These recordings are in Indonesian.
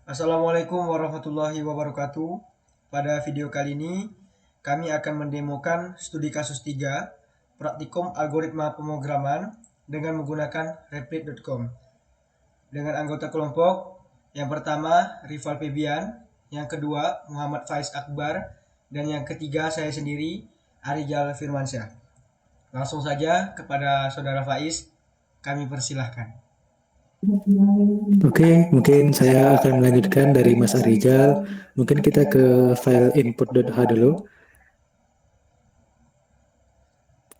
Assalamualaikum warahmatullahi wabarakatuh. Pada video kali ini, kami akan mendemokan studi kasus 3, praktikum algoritma pemrograman dengan menggunakan replit.com. Dengan anggota kelompok, yang pertama Rival Febian, yang kedua Muhammad Faiz Akbar, dan yang ketiga saya sendiri, Arijal Firmansyah. Langsung saja kepada Saudara Faiz, kami persilahkan. Oke, mungkin saya akan melanjutkan dari Mas Arijal. Mungkin kita ke file input.h dulu.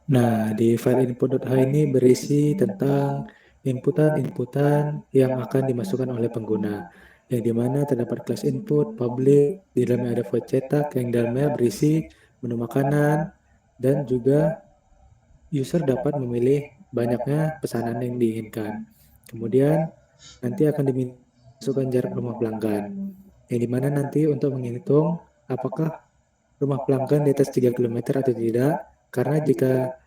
Nah, di file input.h ini berisi tentang inputan-inputan yang akan dimasukkan oleh pengguna. Yang dimana terdapat kelas input, public, di dalamnya ada void cetak, yang dalamnya berisi menu makanan, dan juga user dapat memilih banyaknya pesanan yang diinginkan. Kemudian nanti akan dimasukkan jarak rumah pelanggan, yang dimana nanti untuk menghitung apakah rumah pelanggan di atas 3 kilometer atau tidak, karena jika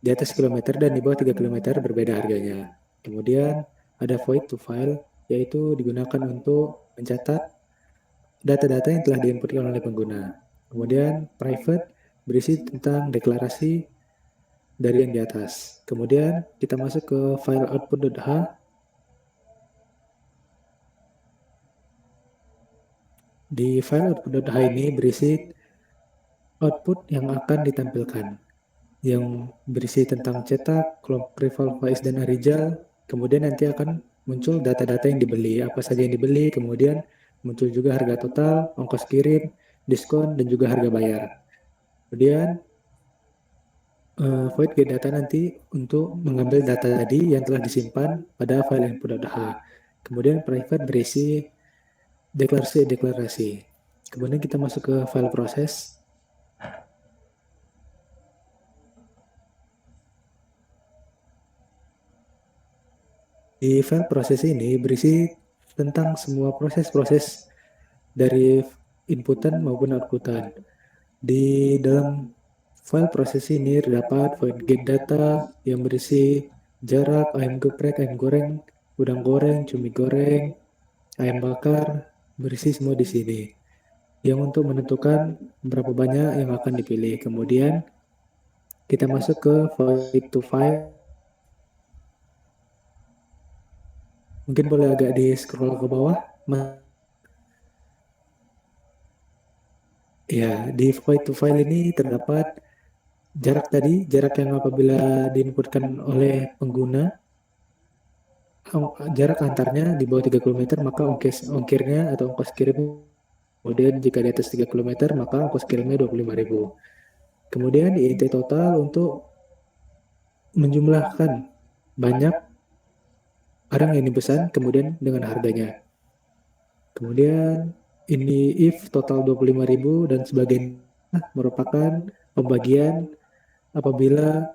di atas kilometer dan di bawah 3 kilometer berbeda harganya. Kemudian ada void to file, yaitu digunakan untuk mencatat data-data yang telah diinputkan oleh pengguna. Kemudian private berisi tentang deklarasi dari yang di atas. Kemudian kita masuk ke file output.h. Di file output.h ini berisi output yang akan ditampilkan, yang berisi tentang cetak, kelompok rival Faiz dan Arijal. Kemudian nanti akan muncul data-data yang dibeli, apa saja yang dibeli, kemudian muncul juga harga total, ongkos kirim, diskon, dan juga harga bayar. Kemudian void get data nanti untuk mengambil data tadi yang telah disimpan pada file input.h. Kemudian private berisi deklarasi-deklarasi. Kemudian kita masuk ke file proses. Di file proses ini berisi tentang semua proses-proses dari inputan maupun outputan. Di dalam file proses ini terdapat void get data yang berisi jarak, ayam geprek, ayam goreng, udang goreng, cumi goreng, ayam bakar, berisi semua di sini. Yang untuk menentukan berapa banyak yang akan dipilih. Kemudian kita masuk ke void to file. Mungkin boleh agak di scroll ke bawah. Ya, di void to file ini terdapat jarak tadi, jarak yang apabila diinputkan oleh pengguna, jarak antarnya di bawah 3 kilometer, maka ongkirnya atau ongkos kirim. Kemudian jika di atas 3 kilometer, maka ongkos kirimnya 25.000. Kemudian di int total untuk menjumlahkan banyak barang yang dipesan, kemudian dengan harganya. Kemudian ini if total 25.000 dan sebagainya merupakan pembagian apabila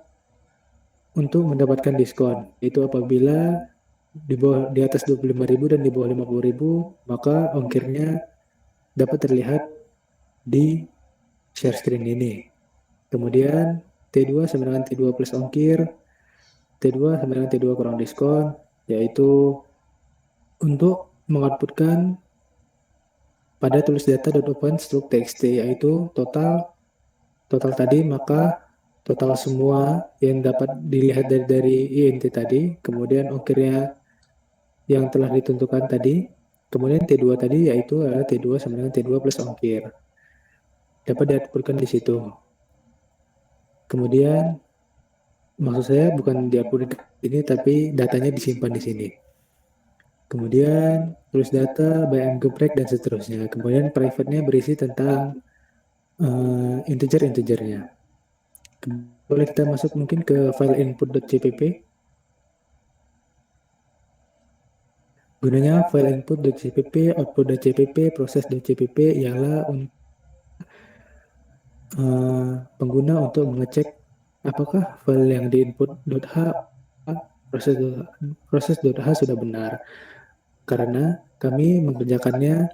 untuk mendapatkan diskon. Itu apabila di atas 25.000 dan di bawah 50.000, maka ongkirnya dapat terlihat di share screen ini. Kemudian T2 sama dengan T2 plus ongkir, T2 sama dengan T2 kurang diskon, yaitu untuk mengoutputkan pada tulis data.open struk txt, yaitu total tadi, maka total semua yang dapat dilihat dari int tadi, kemudian ongkirnya yang telah ditentukan tadi, kemudian T2 tadi yaitu adalah T2 sama dengan T2 plus ongkir. Dapat diatputkan di situ. Kemudian maksud saya bukan diupload ini, tapi datanya disimpan di sini. Kemudian tulis data, by geprek, dan seterusnya. Kemudian private-nya berisi tentang integer-integernya. Boleh kita masuk mungkin ke file input.cpp. Gunanya file input.cpp, output.cpp, proses.cpp ialah pengguna untuk mengecek apakah file yang diinput.h proses.h sudah benar. Karena kami mengerjakannya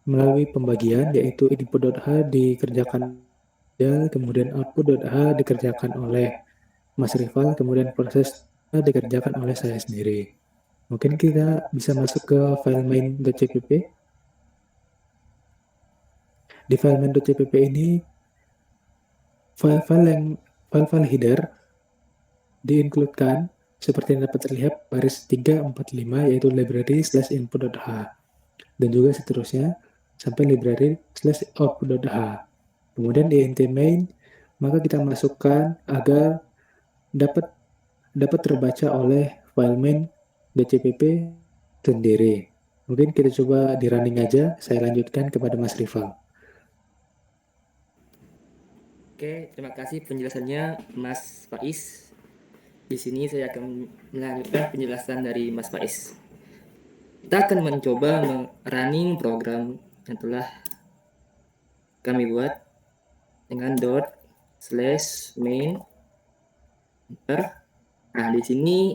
melalui pembagian, yaitu input.h dikerjakan kemudian output.h dikerjakan oleh Mas Rival, kemudian proses dikerjakan oleh saya sendiri. Mungkin kita bisa masuk ke file main.cpp. Di file main.cpp ini, file-file header diincludekan seperti yang dapat terlihat baris 345 yaitu library/input.h dan juga seterusnya sampai library/output.h. Kemudian di int main maka kita masukkan agar dapat dapat terbaca oleh file main.cpp sendiri. Mungkin kita coba di running aja, saya lanjutkan kepada Mas Rival. Oke, terima kasih penjelasannya Mas Faiz. Di sini saya akan melanjutkan penjelasan dari Mas Faiz. Kita akan mencoba running program yang telah kami buat dengan ./main enter. Nah, di sini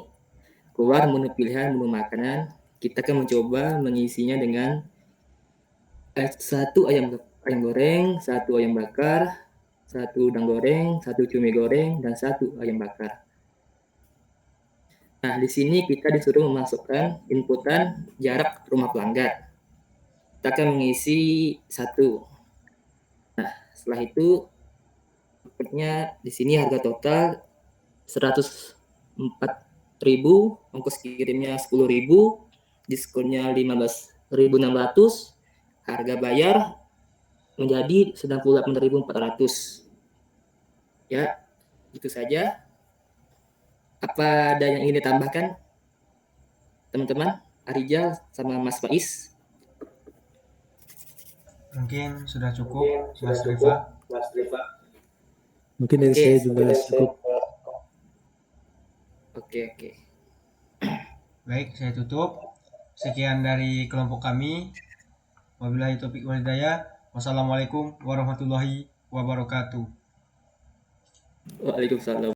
keluar menu pilihan menu makanan. Kita akan mencoba mengisinya dengan satu ayam goreng, satu ayam bakar, satu udang goreng, satu cumi goreng, dan satu ayam bakar. Nah, di sini kita disuruh memasukkan inputan jarak rumah pelanggan. Kita akan mengisi 1. Nah, setelah itu inputnya di sini harga total 104.000, ongkos kirimnya 10.000, diskonnya 15.600, harga bayar menjadi 98.400. Ya, itu saja. Apa ada yang ingin ditambahkan, teman-teman? Arijal sama Mas Faiz? Mungkin sudah cukup, Mas Riva. Mungkin dari saya juga cukup. Oke. Baik, saya tutup. Sekian dari kelompok kami. Wabillahi taufiq wal hidayah. Wassalamualaikum warahmatullahi wabarakatuh. Waalaikumsalam.